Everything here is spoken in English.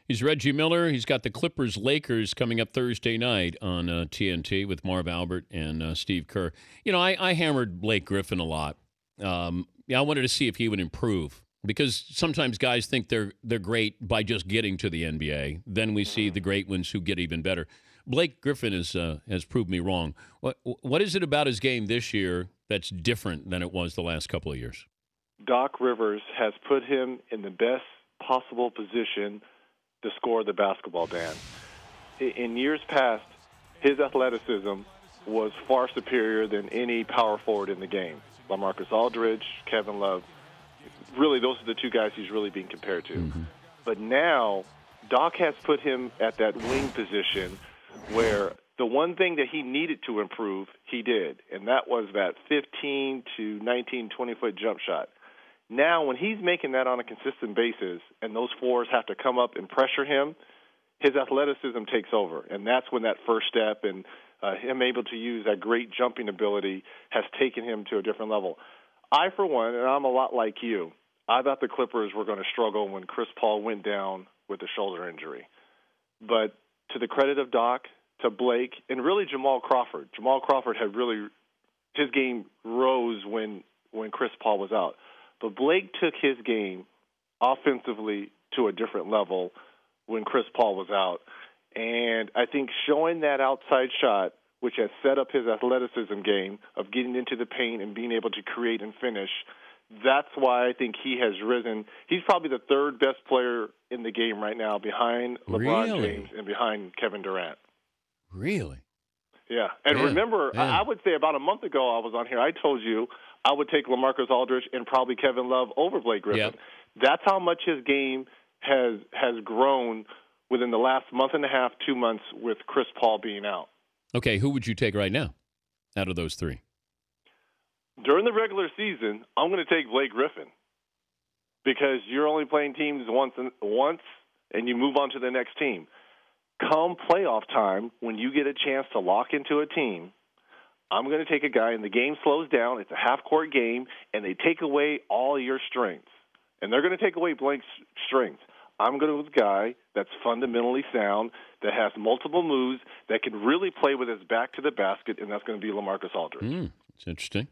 He's Reggie Miller. He's got the Clippers-Lakers coming up Thursday night on TNT with Marv Albert and Steve Kerr. You know, I hammered Blake Griffin a lot. I wanted to see if he would improve because sometimes guys think they're great by just getting to the NBA. Then we see the great ones who get even better. Blake Griffin has proved me wrong. What is it about his game this year that's different than it was the last couple of years? Doc Rivers has put him in the best possible position to score the basketball, Dan. In years past, his athleticism was far superior than any power forward in the game. LaMarcus Aldridge, Kevin Love, really those are the two guys he's really being compared to. Mm-hmm. But now, Doc has put him at that wing position where the one thing that he needed to improve, he did, and that was that 15 to 19, 20-foot jump shot. Now, when he's making that on a consistent basis and those fours have to come up and pressure him, his athleticism takes over. And that's when that first step and him able to use that great jumping ability has taken him to a different level. I, for one, and I'm a lot like you, I thought the Clippers were going to struggle when Chris Paul went down with a shoulder injury. But to the credit of Doc, to Blake, and really Jamal Crawford had really – his game rose when Chris Paul was out. But Blake took his game offensively to a different level when Chris Paul was out. And I think showing that outside shot, which has set up his athleticism game of getting into the paint and being able to create and finish, that's why I think he has risen. He's probably the third best player in the game right now behind LeBron James and behind Kevin Durant. Really? Yeah. And remember, I would say about a month ago I was on here, I told you I would take LaMarcus Aldridge and probably Kevin Love over Blake Griffin. Yep. That's how much his game has grown within the last month and a half, 2 months with Chris Paul being out. Okay, who would you take right now out of those three? During the regular season, I'm going to take Blake Griffin because you're only playing teams once and you move on to the next team. Come playoff time, when you get a chance to lock into a team, I'm going to take a guy, and the game slows down. It's a half-court game, and they take away all your strengths. And they're going to take away Blake's strengths. I'm going to go with a guy that's fundamentally sound, that has multiple moves, that can really play with his back to the basket, and that's going to be LaMarcus Aldridge. It's interesting.